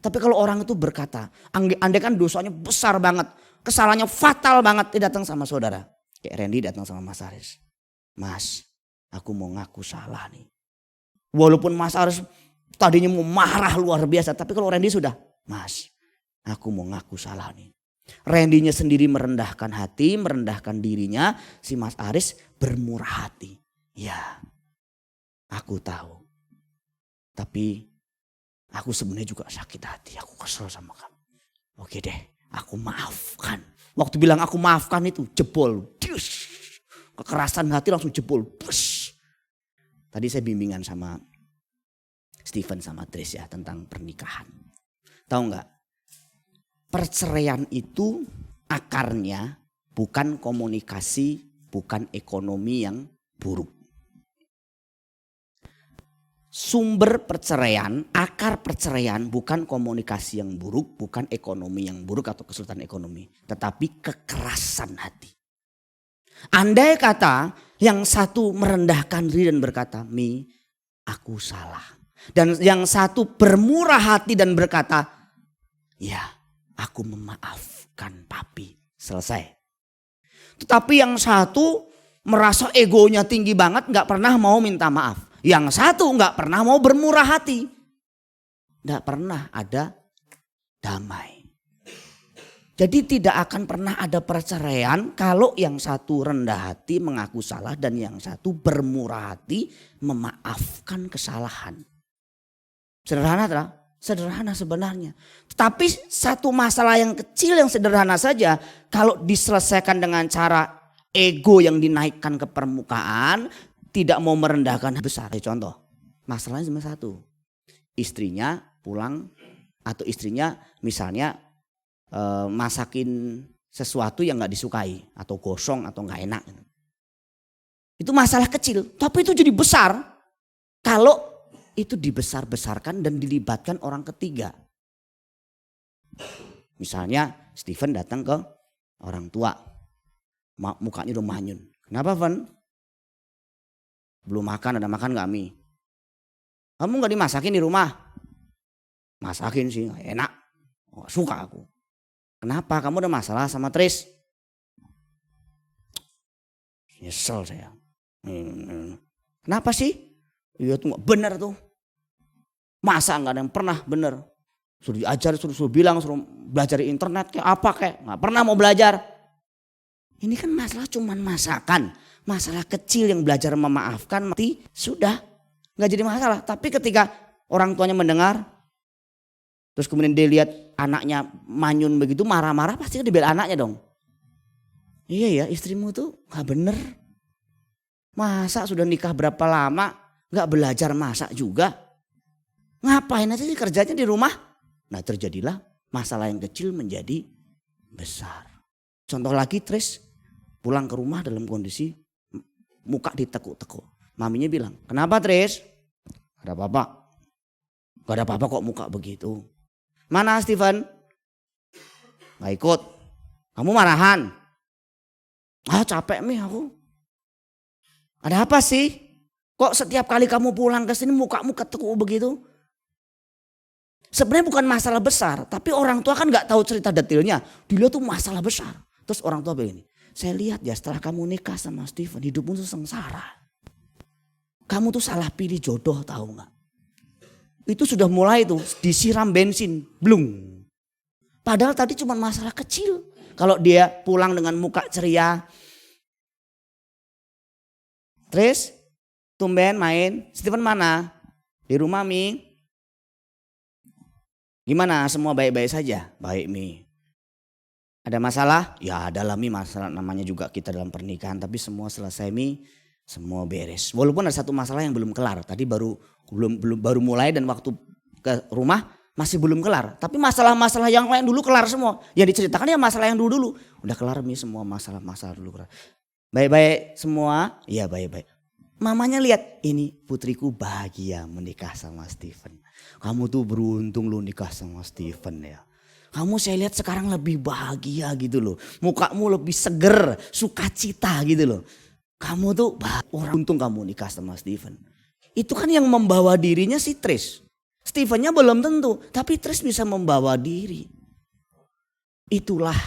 Tapi kalau orang itu berkata, andai kan dosanya besar banget, kesalahannya fatal banget, dia datang sama saudara. Kayak Randy datang sama Mas Aris. Mas, aku mau ngaku salah nih. Walaupun Mas Aris tadinya mau marah luar biasa, tapi kalau Randy sudah, Mas, aku mau ngaku salah nih. Randy-nya sendiri merendahkan hati, merendahkan dirinya, si Mas Aris bermurah hati. Ya, aku tahu. Tapi aku sebenarnya juga sakit hati, aku kesel sama kamu. Oke deh, aku maafkan. Waktu bilang aku maafkan itu jebol. Dius. Kekerasan hati langsung jebol. Bus. Tadi saya bimbingan sama Stephen sama Tris ya tentang pernikahan. Tahu nggak? Perceraian itu akarnya bukan komunikasi, bukan ekonomi yang buruk. Sumber perceraian, akar perceraian bukan komunikasi yang buruk, bukan ekonomi yang buruk atau kesulitan ekonomi. Tetapi kekerasan hati. Andai kata yang satu merendahkan diri dan berkata, Mi, aku salah. Dan yang satu bermurah hati dan berkata, ya aku memaafkan papi. Selesai. Tetapi yang satu merasa egonya tinggi banget gak pernah mau minta maaf. Yang satu gak pernah mau bermurah hati. Gak pernah ada damai. Jadi tidak akan pernah ada perceraian kalau yang satu rendah hati mengaku salah dan yang satu bermurah hati memaafkan kesalahan. Sederhana tak? Sederhana sebenarnya. Tetapi satu masalah yang kecil yang sederhana saja kalau diselesaikan dengan cara ego yang dinaikkan ke permukaan, tidak mau merendahkan besar. Contoh, masalahnya cuma satu. Istrinya pulang atau istrinya misalnya masakin sesuatu yang gak disukai atau gosong atau gak enak. Itu masalah kecil, tapi itu jadi besar kalau itu dibesar-besarkan dan dilibatkan orang ketiga. Misalnya Stephen datang ke orang tua, mukanya udah manyun. Kenapa, Van? Belum makan, ada makan gak Mi? Kamu gak dimasakin di rumah? Masakin sih, gak enak. Gak suka aku. Kenapa? Kamu ada masalah sama Tris? Nyesel saya. Kenapa sih? Iya tuh gak bener tuh. Masa gak ada yang pernah bener? Suruh diajar, suruh bilang, suruh belajar di internet kayak apa kayak. Gak pernah mau belajar. Ini kan masalah cuman masakan. Masalah kecil yang belajar memaafkan mati sudah. Gak jadi masalah. Tapi ketika orang tuanya mendengar. Terus kemudian dia lihat anaknya manyun begitu marah-marah. Pasti dia bela anaknya dong. Iya ya istrimu tuh gak bener. Masa sudah nikah berapa lama gak belajar masak juga. Ngapain aja sih kerjanya di rumah. Nah terjadilah masalah yang kecil menjadi besar. Contoh lagi Tris pulang ke rumah dalam kondisi muka ditekuk-tekuk. Maminya bilang, kenapa Tris? Gak ada apa-apa. Gak ada apa-apa kok muka begitu. Mana Stephen? Gak ikut. Kamu marahan? Ah capek Mi aku. Ada apa sih? Kok setiap kali kamu pulang ke sini mukamu ketekuk begitu? Sebenarnya bukan masalah besar. Tapi orang tua kan gak tahu cerita detailnya. Dilihat tuh masalah besar. Terus orang tua begini. Saya lihat ya setelah kamu nikah sama Stephen. Hidupmu tuh sengsara. Kamu tuh salah pilih jodoh tahu gak? Itu sudah mulai tuh disiram bensin, blung. Padahal tadi cuma masalah kecil. Kalau dia pulang dengan muka ceria. Tris, tumben main. Stephen mana? Di rumah Mi. Gimana semua baik-baik saja? Baik Mi. Ada masalah? Ya ada lah Mi masalah namanya juga kita dalam pernikahan. Tapi semua selesai Mi. Semua beres. Walaupun ada satu masalah yang belum kelar. Tadi baru mulai dan waktu ke rumah masih belum kelar. Tapi masalah-masalah yang lain dulu kelar semua. Yang diceritakan ya masalah yang dulu. Udah kelar Mi semua masalah-masalah dulu kelar. Baik-baik semua? Iya baik-baik. Mamanya lihat, ini putriku bahagia menikah sama Steven. Kamu tuh beruntung lu nikah sama Steven ya. Kamu saya lihat sekarang lebih bahagia gitu loh. Mukamu lebih seger, sukacita gitu loh. Kamu tuh orang untung kamu nikah sama Steven. Itu kan yang membawa dirinya si Tris. Stevennya belum tentu, tapi Tris bisa membawa diri. Itulah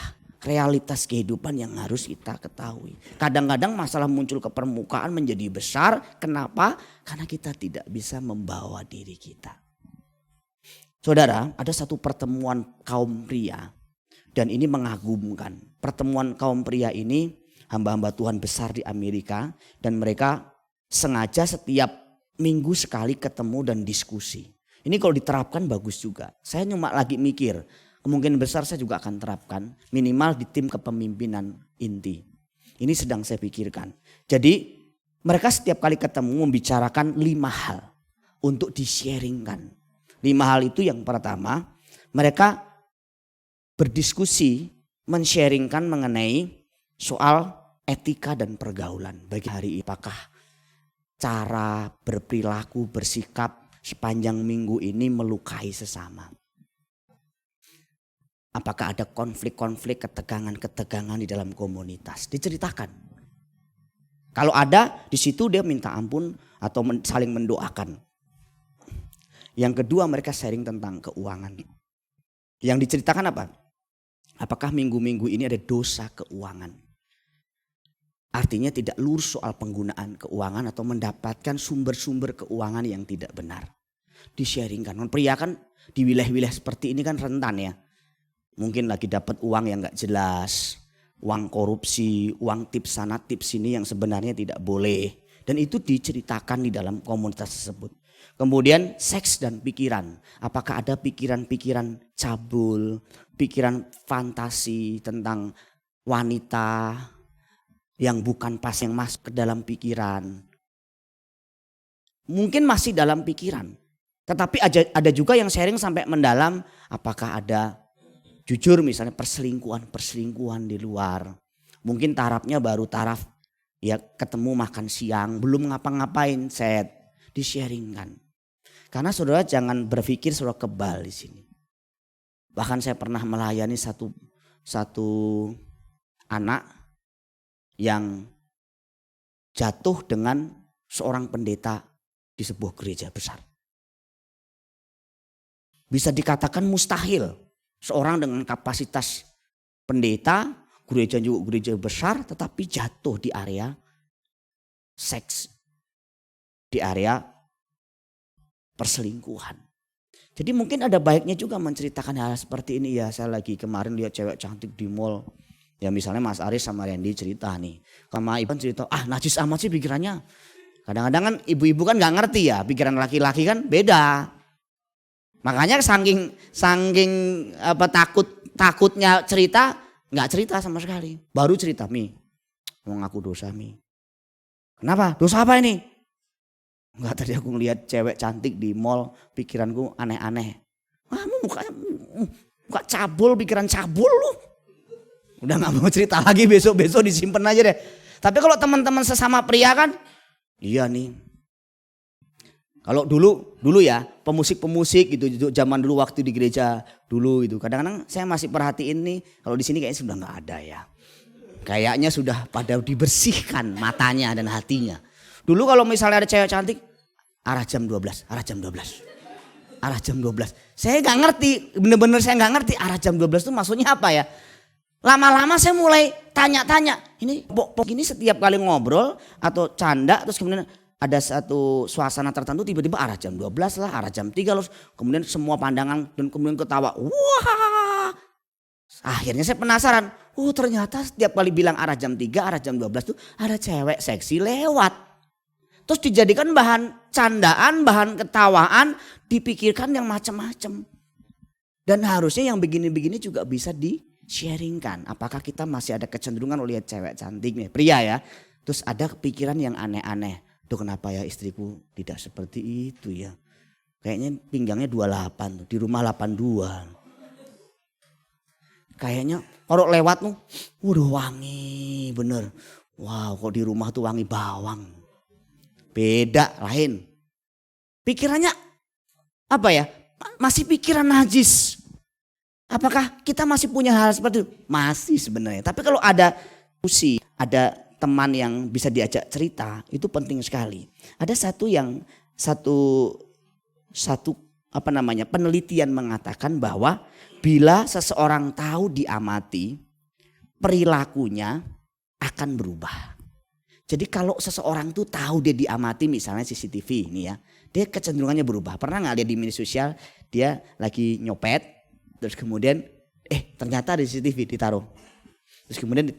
realitas kehidupan yang harus kita ketahui. Kadang-kadang masalah muncul ke permukaan menjadi besar. Kenapa? Karena kita tidak bisa membawa diri kita. Saudara, ada satu pertemuan kaum pria. Dan ini mengagumkan. Pertemuan kaum pria ini hamba-hamba Tuhan besar di Amerika. Dan mereka sengaja setiap minggu sekali ketemu dan diskusi. Ini kalau diterapkan bagus juga. Saya cuma lagi mikir, kemungkinan besar saya juga akan terapkan minimal di tim kepemimpinan inti. Ini sedang saya pikirkan. Jadi mereka setiap kali ketemu membicarakan 5 hal untuk di-sharingkan. 5 hal itu yang pertama, mereka berdiskusi men-sharingkan mengenai soal etika dan pergaulan. Bagi hari ini apakah cara berperilaku, bersikap sepanjang minggu ini melukai sesama. Apakah ada konflik-konflik, ketegangan-ketegangan di dalam komunitas? Diceritakan. Kalau ada, di situ dia minta ampun atau saling mendoakan. Yang kedua, mereka sharing tentang keuangan. Yang diceritakan apa? Apakah minggu-minggu ini ada dosa keuangan? Artinya tidak lurus soal penggunaan keuangan atau mendapatkan sumber-sumber keuangan yang tidak benar. Di-sharingkan. Pria kan di wilayah-wilayah seperti ini kan rentan ya. Mungkin lagi dapat uang yang gak jelas. Uang korupsi, uang tips sana tips sini yang sebenarnya tidak boleh. Dan itu diceritakan di dalam komunitas tersebut. Kemudian seks dan pikiran. Apakah ada pikiran-pikiran cabul, pikiran fantasi tentang wanita yang bukan pas yang masuk ke dalam pikiran. Mungkin masih dalam pikiran. Tetapi ada juga yang sharing sampai mendalam, apakah ada jujur misalnya perselingkuhan di luar. Mungkin tarafnya baru taraf ya ketemu makan siang, belum ngapa-ngapain set, di-sharingkan. Karena saudara jangan berpikir saudara kebal di sini. Bahkan saya pernah melayani satu anak yang jatuh dengan seorang pendeta di sebuah gereja besar. Bisa dikatakan mustahil seorang dengan kapasitas pendeta, gereja juga gereja besar, tetapi jatuh di area seks, di area perselingkuhan. Jadi mungkin ada baiknya juga menceritakan hal seperti ini ya. Saya lagi kemarin lihat cewek cantik di mall. Ya misalnya Mas Aris sama Randy cerita nih. Sama Iban cerita, najis amat sih pikirannya. Kadang-kadang kan ibu-ibu kan gak ngerti ya. Pikiran laki-laki kan beda. Makanya saking takutnya cerita, nggak cerita sama sekali. Baru cerita, Mi, mau ngaku dosa, Mi. Kenapa? Dosa apa ini? Enggak, tadi aku ngeliat cewek cantik di mall, pikiranku aneh-aneh. Kamu mukanya muka cabul, pikiran cabul lu. Udah nggak mau cerita lagi, besok disimpan aja deh. Tapi kalau teman-teman sesama pria kan, iya nih. Kalau dulu ya pemusik gitu zaman dulu waktu di gereja dulu itu kadang-kadang saya masih perhatiin nih kalau di sini kayaknya sudah nggak ada ya. Kayaknya sudah pada dibersihkan matanya dan hatinya. Dulu kalau misalnya ada cewek cantik arah jam 12. Saya nggak ngerti, bener-bener saya nggak ngerti arah jam 12 itu maksudnya apa ya. Lama-lama saya mulai tanya-tanya. Ini ini setiap kali ngobrol atau canda terus kemudian ada satu suasana tertentu tiba-tiba arah jam 12 lah, arah jam 3 loh. Kemudian semua pandangan dan kemudian ketawa. Wah. Akhirnya saya penasaran. Ternyata setiap kali bilang arah jam 3, arah jam 12 tuh ada cewek seksi lewat. Terus dijadikan bahan candaan, bahan ketawaan, dipikirkan yang macam-macam. Dan harusnya yang begini-begini juga bisa di-sharingkan. Apakah kita masih ada kecenderungan lihat cewek cantik nih, pria ya. Terus ada pikiran yang aneh-aneh. Duh kenapa ya istriku tidak seperti itu ya. Kayaknya pinggangnya 28 tuh, di rumah 82. Kayaknya kalau lewat tuh, waduh wangi bener. Wow, kok di rumah tuh wangi bawang. Beda, lain. Pikirannya apa ya? Masih pikiran najis. Apakah kita masih punya hal seperti itu? Masih sebenarnya. Tapi kalau ada teman yang bisa diajak cerita, itu penting sekali. Ada penelitian mengatakan bahwa bila seseorang tahu diamati, perilakunya akan berubah. Jadi kalau seseorang tuh tahu dia diamati, misalnya CCTV ini ya, dia kecenderungannya berubah. Pernah nggak lihat di media sosial dia lagi nyopet, terus kemudian ternyata ada CCTV ditaruh, terus kemudian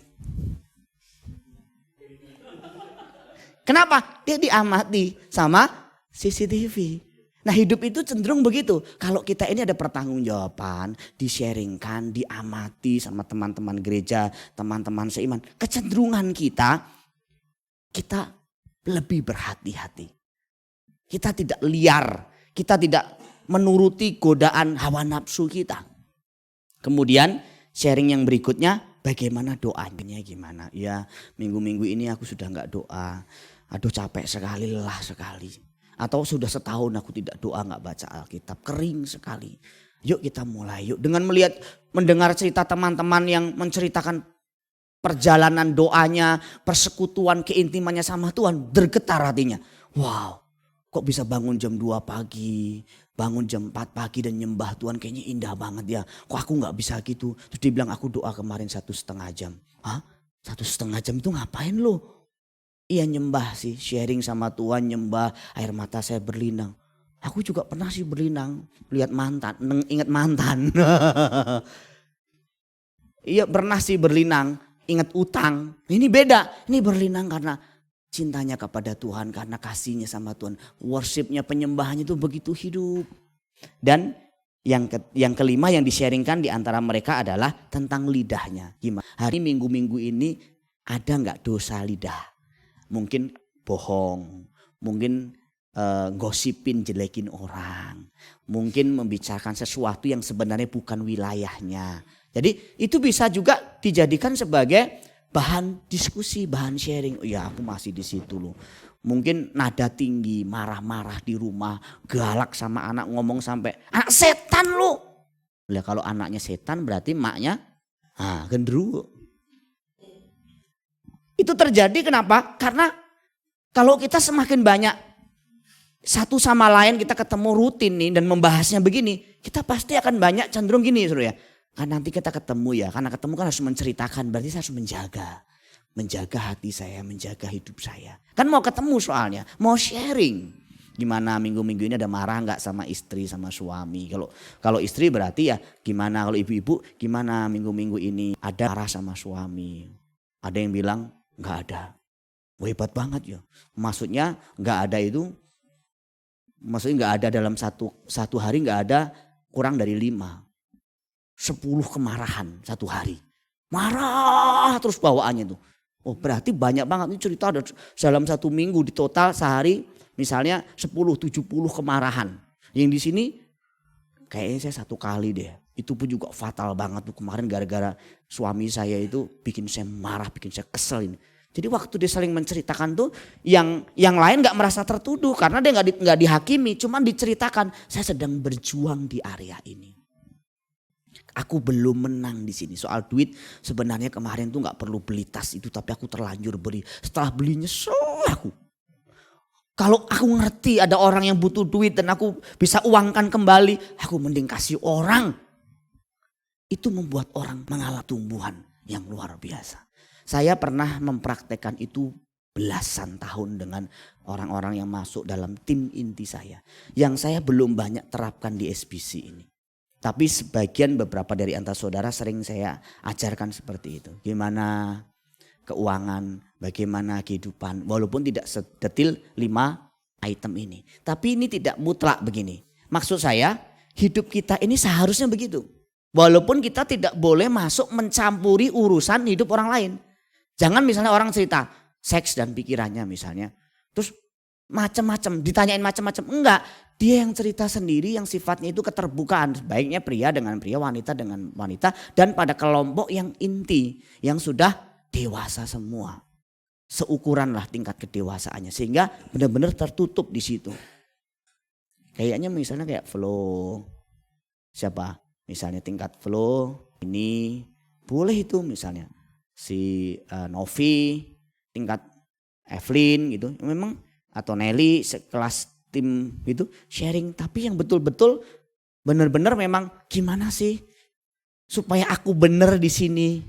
kenapa? Dia diamati sama CCTV. Nah hidup itu cenderung begitu. Kalau kita ini ada pertanggungjawaban, di-sharingkan, diamati sama teman-teman gereja, teman-teman seiman. Kecenderungan kita lebih berhati-hati. Kita tidak liar, kita tidak menuruti godaan hawa nafsu kita. Kemudian sharing yang berikutnya, bagaimana doanya gimana? Ya minggu-minggu ini aku sudah enggak doa. Aduh capek sekali, lelah sekali. Atau sudah setahun aku tidak doa, enggak baca Alkitab, kering sekali. Yuk kita mulai, yuk dengan mendengar cerita teman-teman yang menceritakan perjalanan doanya, persekutuan, keintimannya sama Tuhan, bergetar hatinya. Wow, kok bisa bangun jam 2 pagi, bangun jam 4 pagi dan nyembah Tuhan, kayaknya indah banget ya. Kok aku enggak bisa gitu? Terus dia bilang aku doa kemarin 1,5 jam. Hah? 1,5 jam itu ngapain lo? Iya nyembah sih, sharing sama Tuhan, nyembah, air mata saya berlinang. Aku juga pernah sih berlinang, lihat mantan, ingat mantan. Iya pernah sih berlinang, ingat utang. Ini beda, ini berlinang karena cintanya kepada Tuhan, karena kasihnya sama Tuhan. Worshipnya, penyembahannya itu begitu hidup. Dan yang kelima yang di-sharingkan di antara mereka adalah tentang lidahnya. Gimana? Hari minggu-minggu ini ada nggak dosa lidah? Mungkin bohong, mungkin gosipin, jelekin orang, mungkin membicarakan sesuatu yang sebenarnya bukan wilayahnya. Jadi itu bisa juga dijadikan sebagai bahan diskusi, bahan sharing. Oh ya aku masih di situ loh. Mungkin nada tinggi, marah-marah di rumah, galak sama anak, ngomong sampai anak setan lu. Lah kalau anaknya setan berarti maknya gendruwo. Itu terjadi kenapa? Karena kalau kita semakin banyak satu sama lain kita ketemu rutin nih dan membahasnya begini, kita pasti akan banyak cenderung gini Saudara ya. Kan nanti kita ketemu ya, karena ketemu kan harus menceritakan, berarti saya harus menjaga hati saya, menjaga hidup saya. Kan mau ketemu soalnya, mau sharing. Gimana minggu-minggu ini ada marah nggak sama istri, sama suami. Kalau istri berarti ya gimana, kalau ibu-ibu gimana minggu-minggu ini ada marah sama suami. Ada yang bilang nggak ada. Wah, hebat banget ya. Maksudnya nggak ada itu, maksudnya nggak ada dalam satu hari, nggak ada kurang dari 5-10 kemarahan satu hari. Marah terus bawaannya tuh. Oh berarti banyak banget, ini cerita ada dalam satu minggu di total sehari misalnya 10-70 kemarahan. Yang di sini kayaknya saya 1 kali deh. Itu pun juga fatal banget tuh kemarin gara-gara suami saya itu bikin saya marah, bikin saya kesel ini. Jadi waktu dia saling menceritakan tuh yang lain gak merasa tertuduh karena dia gak dihakimi, cuman diceritakan saya sedang berjuang di area ini. Aku belum menang di sini. Soal duit sebenarnya kemarin tuh gak perlu beli tas itu, tapi aku terlanjur beli. Setelah beli nyesel aku. Kalau aku ngerti ada orang yang butuh duit dan aku bisa uangkan kembali, aku mending kasih orang. Itu membuat orang mengalami tumbuhan yang luar biasa. Saya pernah mempraktekkan itu belasan tahun dengan orang-orang yang masuk dalam tim inti saya. Yang saya belum banyak terapkan di SBC ini. Tapi sebagian beberapa dari antara saudara sering saya ajarkan seperti itu. Gimana keuangan, bagaimana kehidupan. Walaupun tidak sedetil 5 item ini. Tapi ini tidak mutlak begini. Maksud saya hidup kita ini seharusnya begitu. Walaupun kita tidak boleh masuk mencampuri urusan hidup orang lain. Jangan misalnya orang cerita seks dan pikirannya misalnya. Terus macam-macam, ditanyain macam-macam. Enggak, dia yang cerita sendiri yang sifatnya itu keterbukaan. Baiknya pria dengan pria, wanita dengan wanita. Dan pada kelompok yang inti, yang sudah dewasa semua. Seukuran lah tingkat kedewasaannya. Sehingga benar-benar tertutup di situ. Kayaknya misalnya kayak flow. Siapa? Misalnya tingkat flow ini boleh itu misalnya. Si Novi, tingkat Evelyn gitu. Memang atau Nelly sekelas tim gitu sharing. Tapi yang betul-betul benar-benar memang gimana sih supaya aku benar di sini.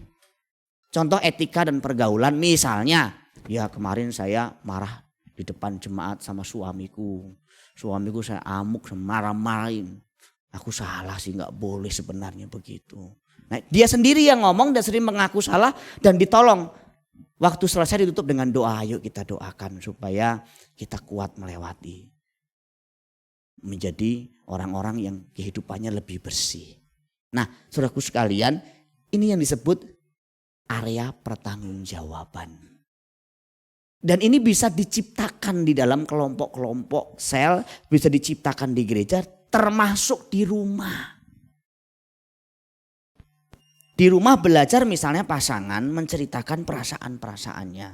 Contoh etika dan pergaulan misalnya. Ya kemarin saya marah di depan jemaat sama suamiku. Suamiku saya amuk, marah-marahin. Aku salah sih, nggak boleh sebenarnya begitu. Nah, dia sendiri yang ngomong dan sering mengaku salah dan ditolong. Waktu selesai ditutup dengan doa, ayo kita doakan supaya kita kuat melewati. Menjadi orang-orang yang kehidupannya lebih bersih. Nah, saudaraku sekalian, ini yang disebut area pertanggungjawaban. Dan ini bisa diciptakan di dalam kelompok-kelompok sel, bisa diciptakan di gereja, termasuk di rumah. Di rumah belajar misalnya pasangan menceritakan perasaan-perasaannya.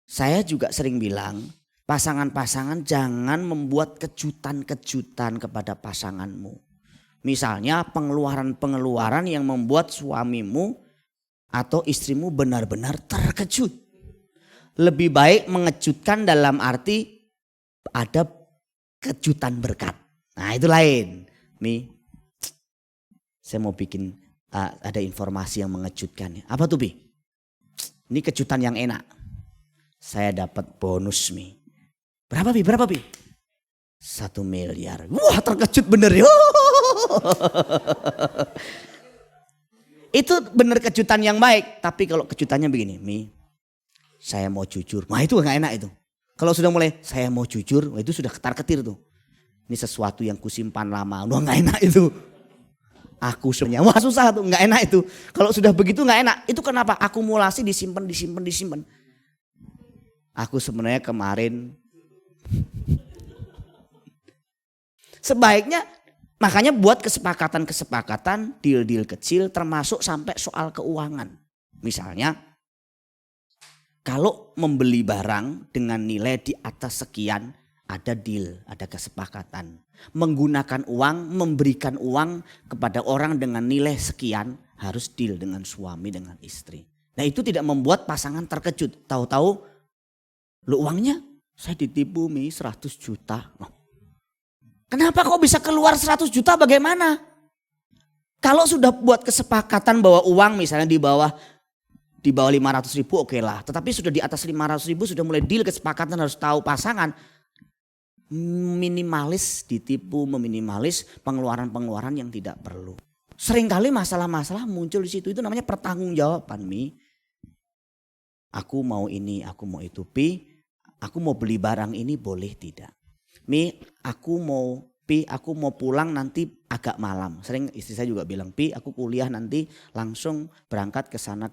Saya juga sering bilang, pasangan-pasangan jangan membuat kejutan-kejutan kepada pasanganmu. Misalnya pengeluaran-pengeluaran yang membuat suamimu atau istrimu benar-benar terkejut. Lebih baik mengejutkan dalam arti ada kejutan berkat. Nah itu lain. Nih, saya mau bikin ada informasi yang mengejutkan. Apa tuh Bi? Ini kejutan yang enak. Saya dapat bonus Mi. Berapa Bi? Berapa Bi? 1 miliar. Wah terkejut bener ya. Itu bener kejutan yang baik. Tapi kalau kejutannya begini Mi. Saya mau jujur. Nah itu gak enak itu. Kalau sudah mulai saya mau jujur. Itu sudah ketar-ketir tuh. Ini sesuatu yang kusimpan lama. Udah gak enak itu. Aku sebenarnya wah susah tuh, nggak enak itu. Kalau sudah begitu nggak enak. Itu kenapa? Akumulasi disimpan. Aku sebenarnya kemarin sebaiknya makanya buat kesepakatan, deal-deal kecil termasuk sampai soal keuangan. Misalnya kalau membeli barang dengan nilai di atas sekian ada deal, ada kesepakatan. Menggunakan uang, memberikan uang kepada orang dengan nilai sekian harus deal dengan suami, dengan istri. Nah itu tidak membuat pasangan terkejut. Tahu-tahu lu uangnya saya ditipu Mi 100 juta. Oh. Kenapa kok bisa keluar 100 juta bagaimana? Kalau sudah buat kesepakatan bahwa uang misalnya di bawah 500 ribu oke lah. Tetapi sudah di atas 500 ribu sudah mulai deal kesepakatan harus tahu pasangan. Minimalis ditipu, meminimalis pengeluaran-pengeluaran yang tidak perlu. Seringkali masalah-masalah muncul di situ, itu namanya pertanggungjawaban Mi. Aku mau ini, aku mau itu. Pi, aku mau beli barang ini boleh tidak? Mi, aku mau pulang nanti agak malam. Sering istri saya juga bilang, Pi aku kuliah nanti langsung berangkat ke sana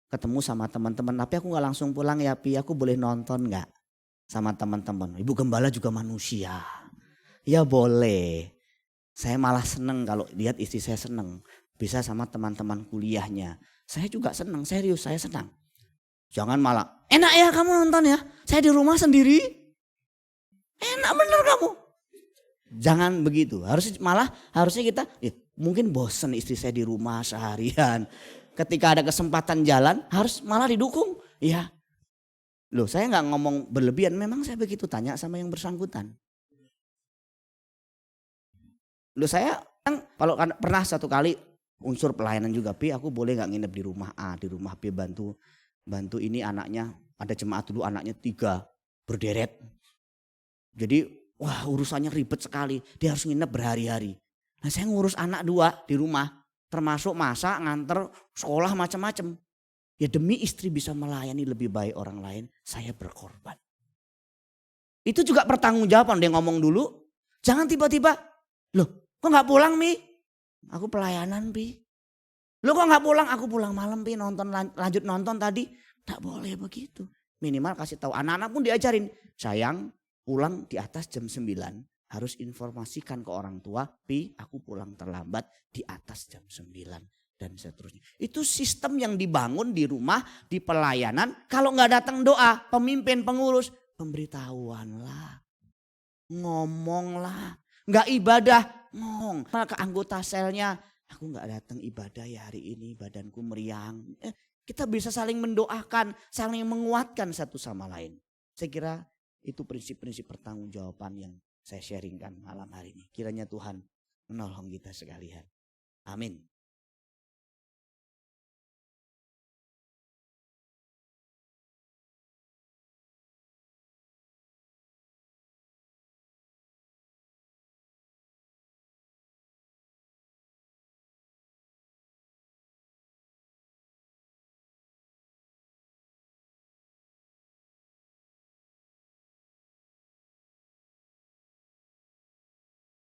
ketemu sama teman-teman. Tapi aku gak langsung pulang ya Pi, aku boleh nonton gak? Sama teman-teman. Ibu gembala juga manusia. Ya boleh. Saya malah seneng kalau lihat istri saya seneng. Bisa sama teman-teman kuliahnya. Saya juga seneng, serius saya senang. Jangan malah, enak ya kamu nonton ya. Saya di rumah sendiri. Enak bener kamu. Jangan begitu. Harusnya kita, mungkin bosen istri saya di rumah seharian. Ketika ada kesempatan jalan harus malah didukung. Ya. Loh saya gak ngomong berlebihan, memang saya begitu tanya sama yang bersangkutan. Loh saya kan kalau pernah satu kali unsur pelayanan juga, Pi aku boleh gak nginep di rumah A, di rumah B bantu ini anaknya, ada jemaat dulu anaknya 3 berderet. Jadi wah urusannya ribet sekali, dia harus nginep berhari-hari. Nah saya ngurus anak 2 di rumah, termasuk masak, nganter, sekolah macam-macam. Ya demi istri bisa melayani lebih baik orang lain, saya berkorban. Itu juga pertanggungjawaban, dia ngomong dulu. Jangan tiba-tiba, loh kok gak pulang Mi? Aku pelayanan Pi. Loh kok gak pulang? Aku pulang malam Pi, lanjut nonton tadi. Tak boleh begitu. Minimal kasih tahu. Anak-anak pun diajarin. Sayang, pulang di atas jam 9. Harus informasikan ke orang tua, Pi, aku pulang terlambat di atas jam 9. Dan seterusnya. Itu sistem yang dibangun di rumah, di pelayanan. Kalau nggak datang doa, pemimpin, pengurus, pemberitahuan lah. Ngomong lah. Nggak ibadah, ngomong. Maka anggota selnya, aku nggak datang ibadah ya hari ini, badanku meriang. Kita bisa saling mendoakan, saling menguatkan satu sama lain. Saya kira itu prinsip-prinsip pertanggungjawaban yang saya sharingkan malam hari ini. Kiranya Tuhan menolong kita sekalian. Amin.